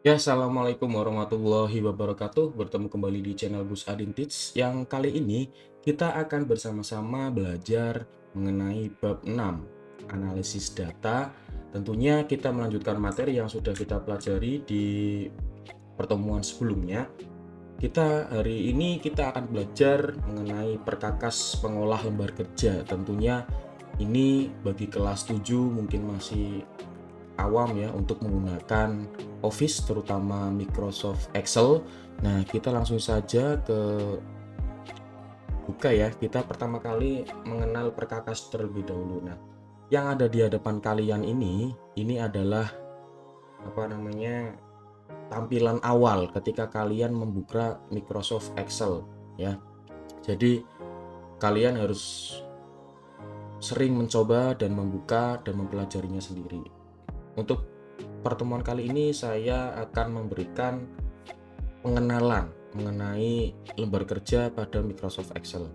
Ya, assalamualaikum warahmatullahi wabarakatuh. Bertemu kembali di channel Gus Adin Teach. Yang kali ini kita akan bersama-sama belajar mengenai bab 6, analisis data. Tentunya kita melanjutkan materi yang sudah kita pelajari di pertemuan sebelumnya. Hari ini kita akan belajar mengenai perkakas pengolah lembar kerja. Tentunya ini bagi kelas 7 mungkin masih awam ya untuk menggunakan Office, terutama Microsoft Excel. Nah, kita langsung saja ke buka ya. Kita pertama kali mengenal perkakas terlebih dahulu. Nah, yang ada di hadapan kalian ini adalah apa namanya? Tampilan awal ketika kalian membuka Microsoft Excel ya. Jadi kalian harus sering mencoba dan membuka dan mempelajarinya sendiri. Untuk pertemuan kali ini saya akan memberikan pengenalan mengenai lembar kerja pada Microsoft Excel.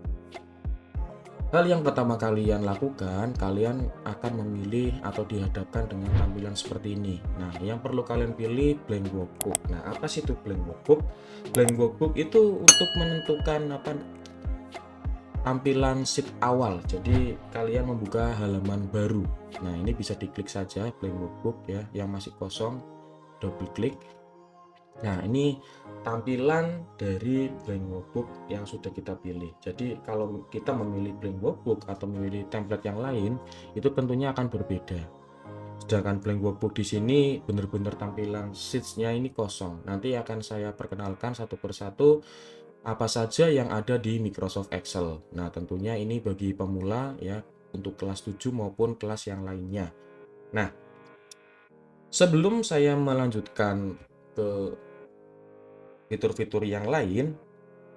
Hal yang pertama kalian lakukan, kalian akan memilih atau dihadapkan dengan tampilan seperti ini. Nah, yang perlu kalian pilih blank workbook. Nah, apa sih itu blank workbook? Blank workbook itu untuk menentukan tampilan sheet awal. Jadi kalian membuka halaman baru. Nah, ini bisa diklik saja blank workbook ya, yang masih kosong, double klik. Nah, ini tampilan dari blank workbook yang sudah kita pilih. Jadi kalau kita memilih blank workbook atau memilih template yang lain, itu tentunya akan berbeda. Sedangkan blank workbook di sini benar-benar tampilan sheets-nya ini kosong. Nanti akan saya perkenalkan satu persatu apa saja yang ada di Microsoft Excel. Nah, tentunya ini bagi pemula ya, untuk kelas 7 maupun kelas yang lainnya. Nah, sebelum saya melanjutkan ke fitur-fitur yang lain,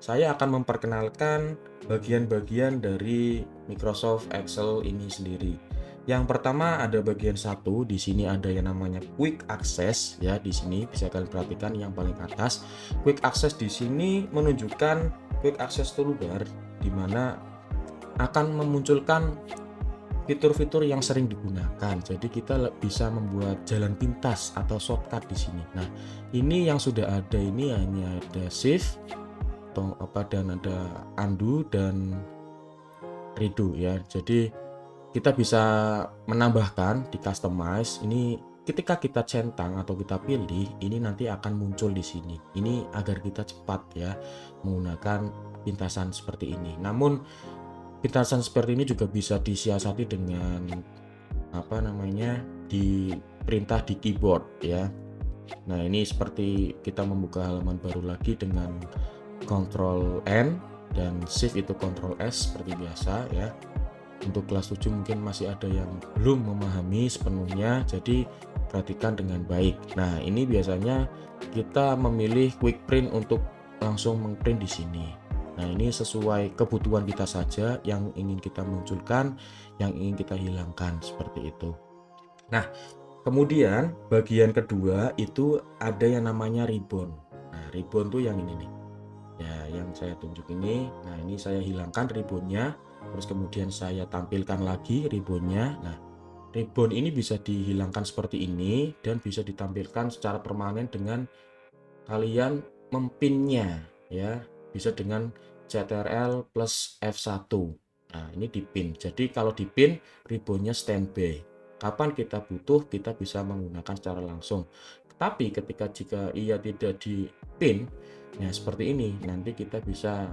saya akan memperkenalkan bagian-bagian dari Microsoft Excel ini sendiri. Yang pertama ada bagian satu, di sini ada yang namanya Quick Access ya, di sini bisa kalian perhatikan yang paling atas. Quick Access di sini menunjukkan Quick Access Toolbar di mana akan memunculkan fitur-fitur yang sering digunakan. Jadi kita bisa membuat jalan pintas atau shortcut di sini. Nah, ini yang sudah ada ini hanya ada Shift dan ada undo dan redo ya. Jadi kita bisa menambahkan di customize ini ketika kita centang atau kita pilih ini nanti akan muncul di sini. Ini agar kita cepat ya menggunakan pintasan seperti ini. Namun pintasan seperti ini juga bisa disiasati dengan di perintah di keyboard ya. Nah, ini seperti kita membuka halaman baru lagi dengan Ctrl N dan Shift itu Ctrl S seperti biasa ya. Untuk kelas 7 mungkin masih ada yang belum memahami sepenuhnya, jadi perhatikan dengan baik. Nah, ini biasanya kita memilih quick print untuk langsung mengprint di sini. Nah, ini sesuai kebutuhan kita saja yang ingin kita munculkan, yang ingin kita hilangkan seperti itu. Nah, kemudian bagian kedua itu ada yang namanya ribbon. Nah, ribbon tuh yang ini nih. Ya, yang saya tunjuk ini. Nah, ini saya hilangkan ribbonnya, terus kemudian saya tampilkan lagi ribbonnya. Nah, ribbon ini bisa dihilangkan seperti ini dan bisa ditampilkan secara permanen dengan kalian mempinnya ya. Bisa dengan CTRL plus F1. Nah, ini dipin. Jadi kalau dipin ribbonnya standby. Kapan kita butuh kita bisa menggunakan secara langsung. Tapi jika ia tidak dipin, ya seperti ini, nanti kita bisa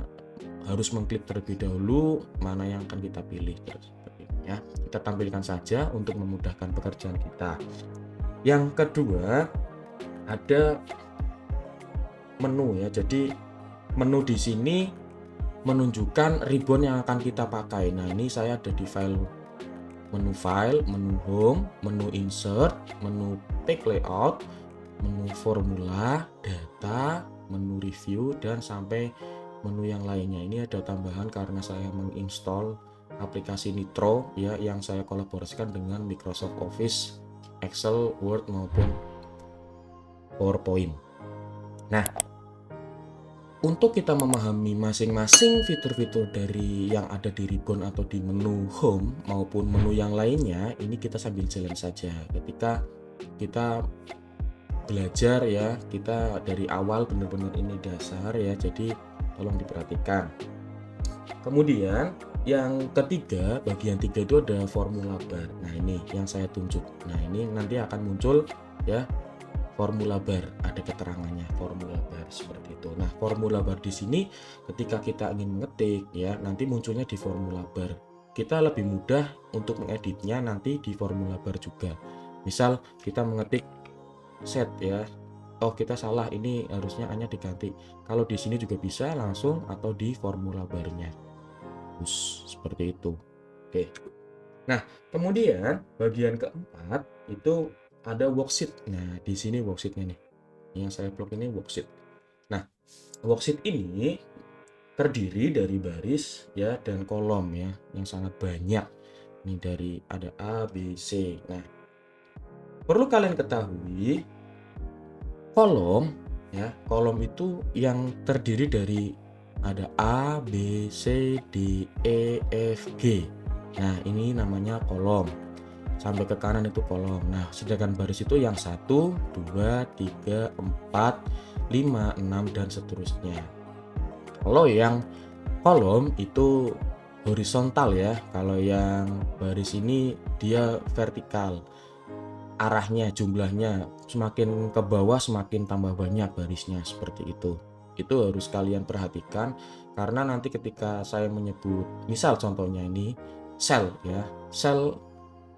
harus mengklik terlebih dahulu mana yang akan kita pilih terus seperti ini ya. Kita tampilkan saja untuk memudahkan pekerjaan kita. Yang kedua ada menu ya. Jadi menu di sini menunjukkan ribbon yang akan kita pakai. Nah, ini saya ada di file, menu home, menu insert, menu take layout, menu formula, data, menu review, dan sampai menu yang lainnya. Ini ada tambahan karena saya menginstall aplikasi Nitro ya, yang saya kolaborasikan dengan Microsoft Office, Excel, Word maupun PowerPoint. Nah, untuk kita memahami masing-masing fitur-fitur dari yang ada di ribbon atau di menu home maupun menu yang lainnya, ini kita sambil jalan saja. Ketika kita belajar ya, kita dari awal benar-benar ini dasar ya, jadi tolong diperhatikan. Kemudian yang ketiga, bagian 3 itu ada formula bar. Nah ini yang saya tunjuk. Nah ini nanti akan muncul ya formula bar, ada keterangannya formula bar seperti itu. Nah formula bar di sini ketika kita ingin mengetik ya, nanti munculnya di formula bar. Kita lebih mudah untuk mengeditnya nanti di formula bar juga. Misal kita mengetik set ya, oh kita salah, ini harusnya hanya diganti. Kalau di sini juga bisa langsung atau di formula barnya. Seperti itu. Oke. Nah, kemudian bagian keempat itu ada worksheet. Nah, di sini worksheetnya nih. Yang saya plug ini worksheet. Nah, worksheet ini terdiri dari baris ya dan kolom ya yang sangat banyak. Ini dari ada A, B, C. Nah, perlu kalian ketahui kolom ya, kolom itu yang terdiri dari ada A, B, C, D, E, F, G. Nah, ini namanya kolom. Sampai ke kanan itu kolom. Nah, sedangkan baris itu yang 1, 2, 3, 4, 5, 6 dan seterusnya. Kalau yang kolom itu horizontal ya. Kalau yang baris ini dia vertikal. Arahnya, jumlahnya semakin ke bawah semakin tambah banyak barisnya, seperti itu. Itu harus kalian perhatikan karena nanti ketika saya menyebut misal contohnya ini sel ya, sel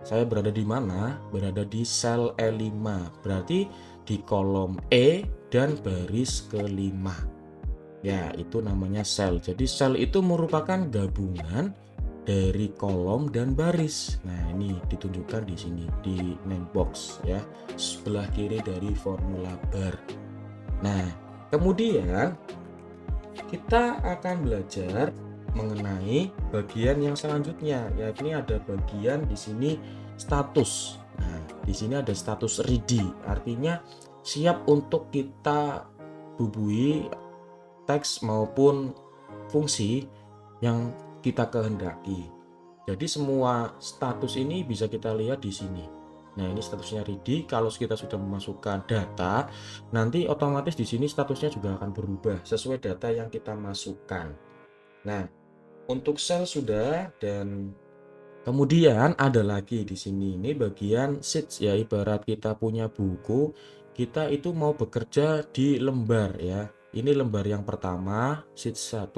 saya berada di mana? Berada di sel E5, berarti di kolom E dan baris kelima ya, itu namanya sel. Jadi sel itu merupakan gabungan dari kolom dan baris. Nah ini ditunjukkan di sini di name box ya, sebelah kiri dari formula bar. Nah kemudian kita akan belajar mengenai bagian yang selanjutnya, yakni ada bagian di sini status. Nah, di sini ada status ready, artinya siap untuk kita bubui teks maupun fungsi yang kita kehendaki. Jadi semua status ini bisa kita lihat di sini. Nah, ini statusnya ready. Kalau kita sudah memasukkan data, nanti otomatis di sini statusnya juga akan berubah sesuai data yang kita masukkan. Nah, untuk sel sudah, dan kemudian ada lagi di sini ini bagian sheets ya, ibarat kita punya buku, kita itu mau bekerja di lembar ya. Ini lembar yang pertama, sheet 1.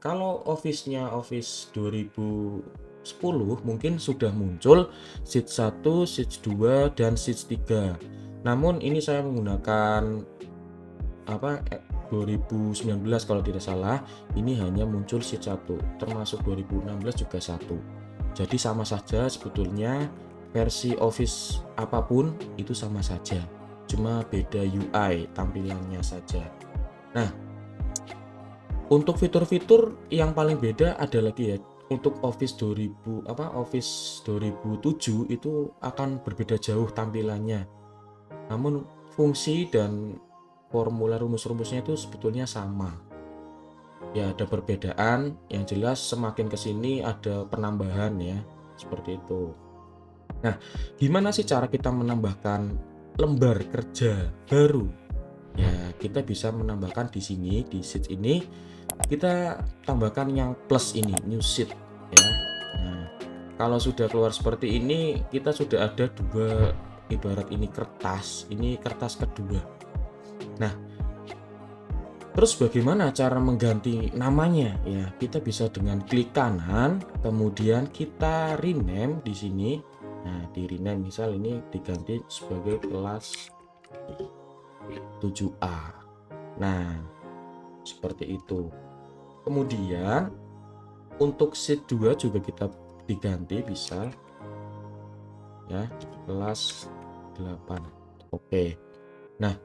Kalau Office-nya Office 2010 mungkin sudah muncul sheet 1, sheet 2 dan sheet 3. Namun ini saya menggunakan 2019 kalau tidak salah, ini hanya muncul sheet 1, termasuk 2016 juga 1. Jadi sama saja sebetulnya, versi Office apapun itu sama saja, cuma beda UI tampilannya saja. Nah, untuk fitur-fitur yang paling beda ada lagi ya. Untuk Office 2007 itu akan berbeda jauh tampilannya. Namun fungsi dan formula rumus-rumusnya itu sebetulnya sama. Ya ada perbedaan, yang jelas semakin kesini ada penambahan ya, seperti itu. Nah, gimana sih cara kita menambahkan lembar kerja baru? Ya, kita bisa menambahkan di sini, di sheet ini, kita tambahkan yang plus ini, new sheet ya. Nah, kalau sudah keluar seperti ini, kita sudah ada dua, ibarat ini kertas kedua. Nah, terus bagaimana cara mengganti namanya? Ya, kita bisa dengan klik kanan, kemudian kita rename di sini. Nah, di rename misal ini diganti sebagai kelas 7A. Nah, seperti itu. Kemudian untuk sheet 2 juga kita diganti bisa ya, kelas 8. Oke. Nah,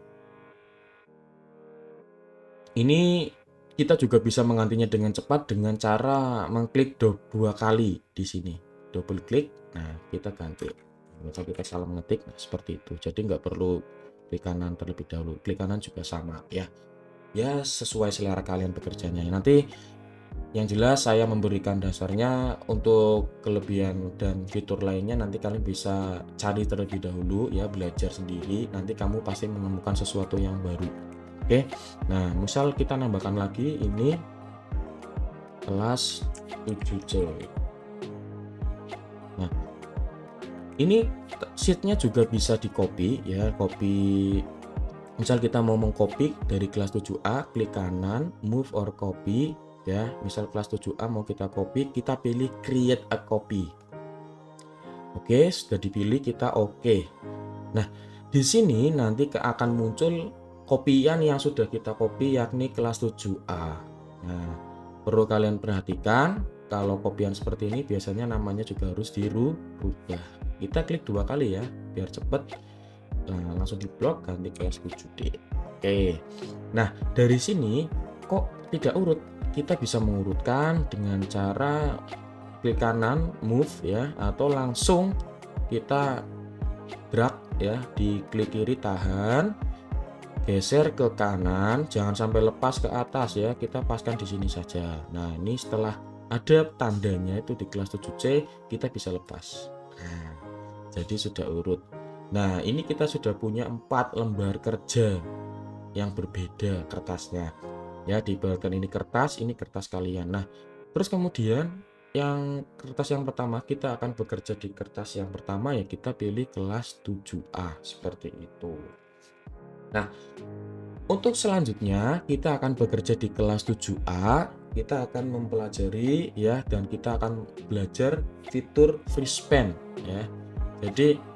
ini kita juga bisa menggantinya dengan cepat dengan cara mengklik dua kali di sini, double klik. Nah, kita ganti. Misal kita salah mengetik, nah seperti itu. Jadi nggak perlu klik kanan terlebih dahulu. Klik kanan juga sama ya. Ya sesuai selera kalian bekerjanya. Nanti Yang jelas saya memberikan dasarnya, untuk kelebihan dan fitur lainnya nanti kalian bisa cari terlebih dahulu ya, belajar sendiri, nanti kamu pasti menemukan sesuatu yang baru. Oke. Nah, misal kita nambahkan lagi ini kelas 7C. Nah, ini sheet-nya juga bisa di-copy ya, copy. Misal kita mau mengcopy dari kelas 7A, klik kanan, move or copy ya. Misal kelas 7A mau kita copy, kita pilih create a copy. Oke, sudah dipilih, kita oke. Nah, di sini nanti akan muncul kopian yang sudah kita copy, yakni kelas 7A. Nah, perlu kalian perhatikan, kalau kopian seperti ini biasanya namanya juga harus dirubah. Kita klik 2 kali ya, biar cepet. Nah, langsung diblok, ganti kelas 7D. Oke. Nah, dari sini kok tidak urut? Kita bisa mengurutkan dengan cara klik kanan move ya, atau langsung kita drag ya, di klik kiri tahan, geser ke kanan, jangan sampai lepas ke atas ya, kita paskan di sini saja. Nah, ini setelah ada tandanya itu di kelas 7C, kita bisa lepas. Nah, jadi sudah urut. Nah, ini kita sudah punya 4 lembar kerja yang berbeda kertasnya ya. Diibaratkan ini kertas kalian. Nah, terus kemudian yang kertas yang pertama, kita akan bekerja di kertas yang pertama ya, kita pilih kelas 7A seperti itu. Nah, untuk selanjutnya kita akan bekerja di kelas 7A, kita akan mempelajari ya, dan kita akan belajar fitur freeze pen ya. Jadi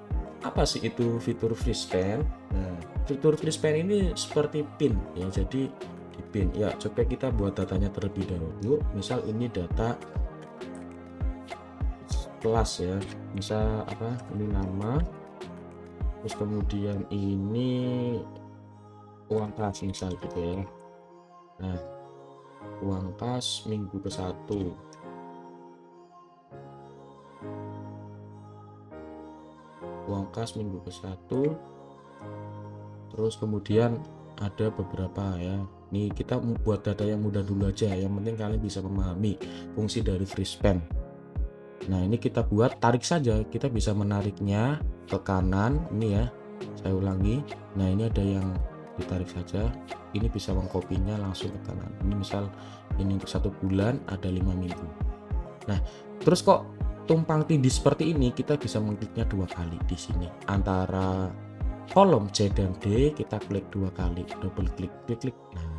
apa sih itu fitur freeze pen? Nah, fitur freeze pen ini seperti pin ya, jadi di pin ya. Coba kita buat datanya terlebih dahulu. Misal ini data kelas ya, misal apa, ini nama, terus kemudian ini uang kas misal gitu ya. Nah, uang kas minggu ke-1, uang kas minggu ke-1, terus kemudian ada beberapa ya. Nih kita buat data yang mudah dulu aja, yang penting kalian bisa memahami fungsi dari freeze pen. Nah, ini kita buat tarik saja, kita bisa menariknya ke kanan ini ya, saya ulangi. Nah, ini ada yang ditarik saja, ini bisa mengkopinya langsung ke kanan. Ini misal ini untuk 1 bulan, ada 5 minggu. Nah, terus kok tumpang tindih seperti ini, kita bisa mengkliknya 2 kali di sini antara kolom C dan D, kita klik 2 kali, double klik, klik. Nah,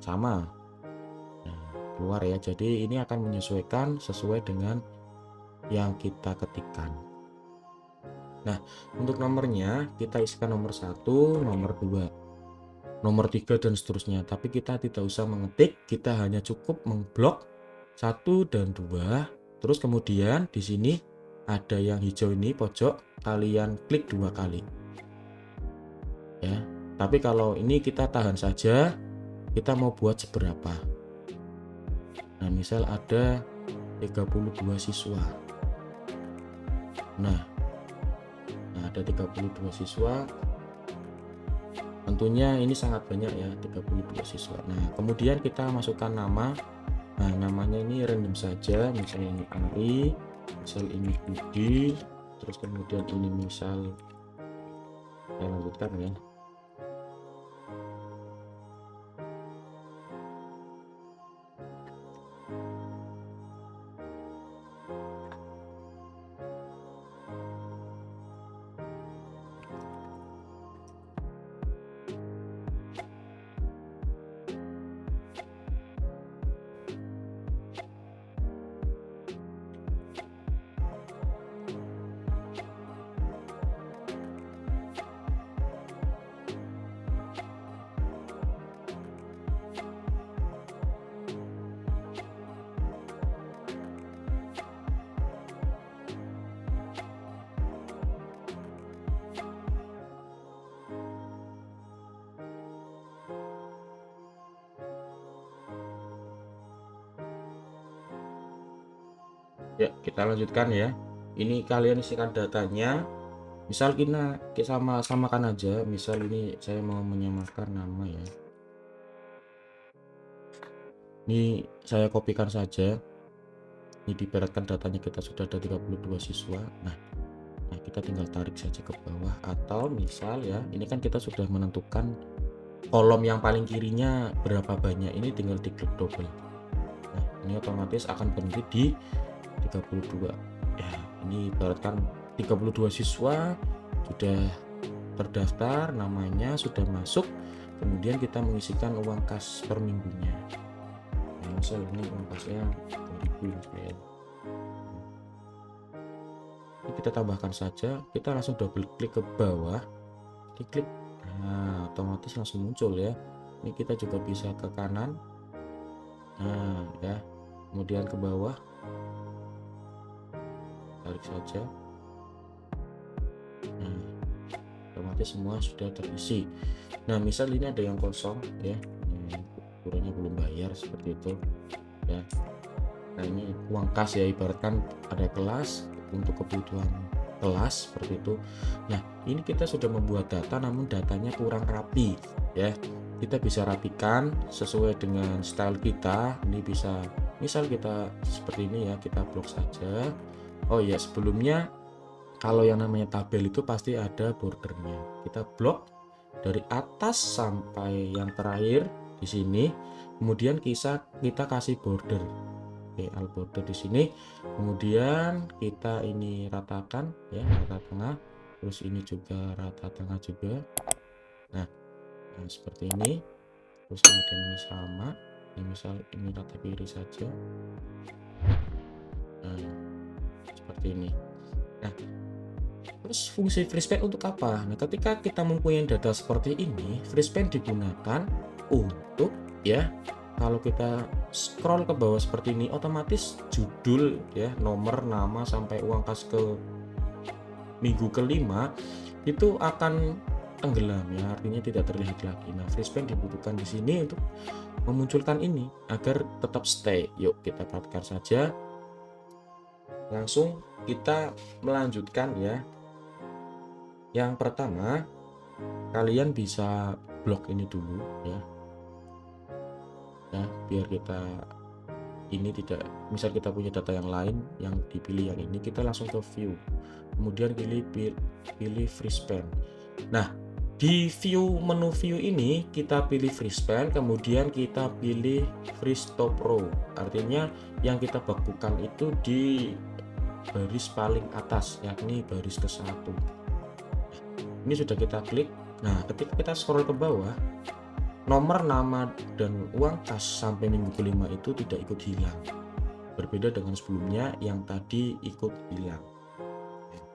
sama. Nah, keluar ya. Jadi ini akan menyesuaikan sesuai dengan yang kita ketikkan. Nah, untuk nomornya kita isikan nomor 1, nomor 2, nomor 3 dan seterusnya. Tapi kita tidak usah mengetik, kita hanya cukup mengblok 1 dan 2. Terus kemudian di sini ada yang hijau ini pojok, kalian klik 2 kali. Ya. Tapi kalau ini kita tahan saja, kita mau buat seberapa. Nah, misal ada 32 siswa. Nah, ada 32 siswa. Tentunya ini sangat banyak ya, 32 siswa. Nah, kemudian kita masukkan nama. Nah, namanya ini random saja, misalnya ini Ari, misal ini Budi, terus kemudian ini misal, saya lanjutkan ya. Ya, kita lanjutkan ya. Ini kalian isikan datanya. Misal kita samakan aja. Misal ini saya mau menyamakan nama ya. Ini saya kopikan saja. Ini diibaratkan datanya kita sudah ada 32 siswa. Nah, kita tinggal tarik saja ke bawah, atau misal ya, ini kan kita sudah menentukan kolom yang paling kirinya berapa banyak, ini tinggal diklik double. Nah, ini otomatis akan berhenti di 32. Ya, ini ibaratkan 32 siswa sudah terdaftar, namanya sudah masuk, kemudian kita mengisikan uang kas per minggunya. Nah, misal ini uang kasnya 2000 ya. Ini kita tambahkan saja, kita langsung double klik ke bawah, diklik, nah otomatis langsung muncul ya. Ini kita juga bisa ke kanan, nah ya, kemudian ke bawah, tarik saja, nah otomatis semua sudah terisi. Nah, misal ini ada yang kosong ya, ukurannya belum bayar seperti itu ya. Nah, ini uang kas ya, ibaratkan ada kelas untuk kebutuhan kelas seperti itu. Nah, ini kita sudah membuat data namun datanya kurang rapi ya. Kita bisa rapikan sesuai dengan style kita. Ini bisa, misal kita seperti ini ya, kita blok saja. Oh ya, sebelumnya kalau yang namanya tabel itu pasti ada bordernya. Kita blok dari atas sampai yang terakhir di sini. Kemudian kita kasih border. Oke, alt border di sini. Kemudian kita ini ratakan ya, rata tengah. Terus ini juga rata tengah juga. Nah, seperti ini. Terus kemudian ini sama. Ini misal ini rata kiri saja. Nah, seperti ini. Nah, terus fungsi FreeSpan untuk apa? Nah, ketika kita mempunyai data seperti ini, FreeSpan digunakan untuk ya, kalau kita scroll ke bawah seperti ini, otomatis judul ya, nomor, nama sampai uang kas ke minggu kelima itu akan tenggelam ya, artinya tidak terlihat lagi. Nah, FreeSpan dibutuhkan di sini untuk memunculkan ini agar tetap stay. Yuk kita perhatikan saja. Langsung kita melanjutkan ya. Yang pertama, kalian bisa blok ini dulu ya. Nah, biar kita ini tidak, misal kita punya data yang lain yang dipilih yang ini, kita langsung ke view, kemudian pilih FreeSpan. Nah, di menu view ini kita pilih FreeSpan, kemudian kita pilih FreeStop Row, artinya yang kita bakukan itu di baris paling atas, yakni baris ke 1. Ini sudah kita klik. Nah, ketika kita scroll ke bawah, nomor, nama, dan uang kas sampai minggu kelima itu tidak ikut hilang. Berbeda dengan sebelumnya yang tadi ikut hilang.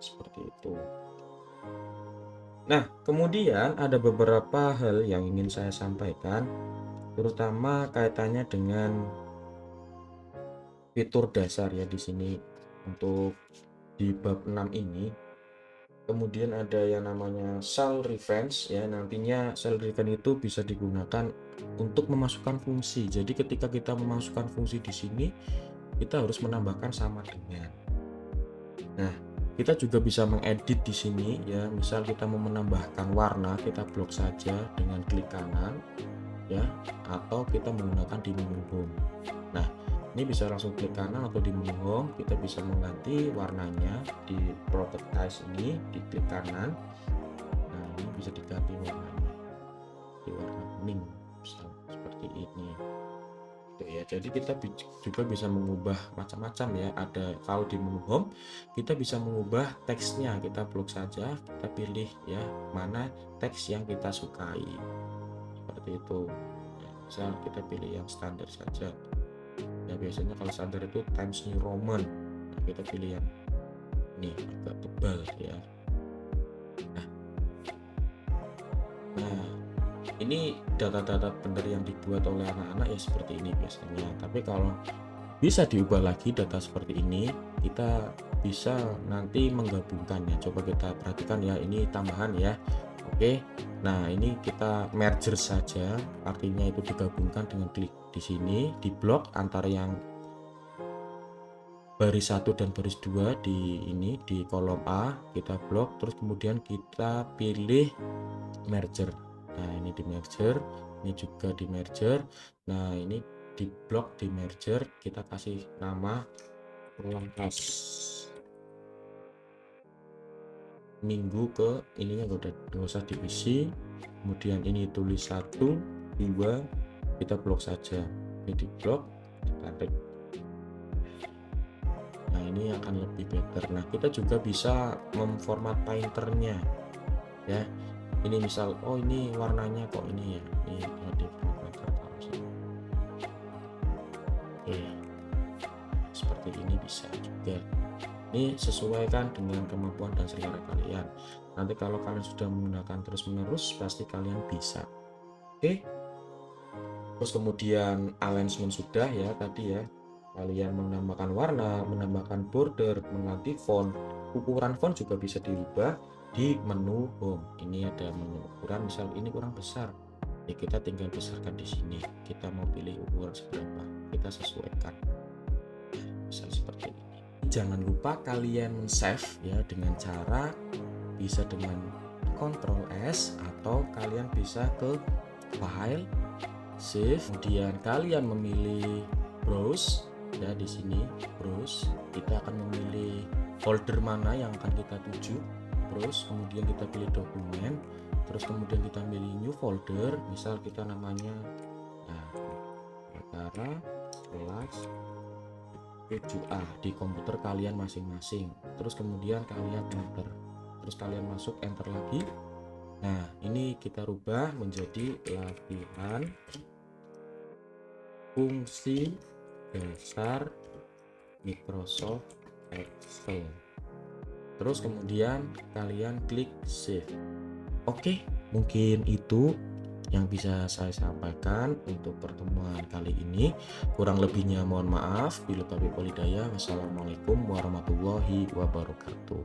Seperti itu. Nah, kemudian ada beberapa hal yang ingin saya sampaikan, terutama kaitannya dengan fitur dasar ya di sini untuk di bab 6 ini. Kemudian ada yang namanya cell reference ya, nantinya cell reference itu bisa digunakan untuk memasukkan fungsi. Jadi ketika kita memasukkan fungsi di sini, kita harus menambahkan sama dengan. Nah, kita juga bisa mengedit di sini ya. Misal kita mau menambahkan warna, kita blok saja dengan klik kanan ya, atau kita menggunakan di menu home. Nah, ini bisa langsung klik kanan atau di menu home, kita bisa mengganti warnanya di properties ini, di klik kanan. Nah, ini bisa diganti warnanya di warna kuning seperti ini gitu ya. Jadi kita juga bisa mengubah macam-macam ya. Ada, kalau di menu home kita bisa mengubah teksnya, kita blok saja, kita pilih ya mana teks yang kita sukai seperti itu ya. Misal kita pilih yang standar saja ya, biasanya kalau standar itu Times New Roman. Nah, kita pilih yang ini agak tebal ya. Nah, ini data-data benar yang dibuat oleh anak-anak ya seperti ini biasanya. Tapi kalau bisa diubah lagi data seperti ini, kita bisa nanti menggabungkannya. Coba kita perhatikan ya, ini tambahan ya. Oke, nah ini kita merger saja, artinya itu digabungkan dengan klik di sini, di blok antara yang baris 1 dan baris 2 di ini di kolom A, kita blok, terus kemudian kita pilih merger. Nah, ini di merger, ini juga di merger. Nah, ini di blok, di merger, kita kasih nama ruang kelas minggu ke ininya nggak usah diisi. Kemudian ini tulis 1 2, kita blok saja, ini di blok, ditarik. Nah ini akan lebih better. Nah kita juga bisa memformat painternya ya. Ini misal oh ini warnanya kok ini ya, ini di oke, seperti ini bisa juga. Ini sesuaikan dengan kemampuan dan selera kalian. Nanti kalau kalian sudah menggunakan terus menerus pasti kalian bisa. Oke, terus kemudian alignment sudah ya tadi ya, kalian menambahkan warna, menambahkan border, mengganti font. Ukuran font juga bisa dirubah di menu home. Ini ada menu ukuran, misal ini kurang besar ya kita tinggal besarkan di sini. Kita mau pilih ukuran seberapa, kita sesuaikan, misal seperti ini. Jangan lupa kalian save ya dengan cara bisa dengan Ctrl S atau kalian bisa ke file, save, kemudian kalian memilih browse ya, di sini browse, kita akan memilih folder mana yang akan kita tuju, browse, kemudian kita pilih dokumen, terus kemudian kita pilih new folder, misal kita namanya Negara kelas 7A di komputer kalian masing-masing. Terus kemudian kalian enter, terus kalian masuk enter lagi. Nah ini kita rubah menjadi latihan fungsi dasar Microsoft Excel. Terus kemudian kalian klik save. Oke, mungkin itu yang bisa saya sampaikan untuk pertemuan kali ini. Kurang lebihnya mohon maaf. Bila taufiq walhidayah. Wassalamualaikum warahmatullahi wabarakatuh.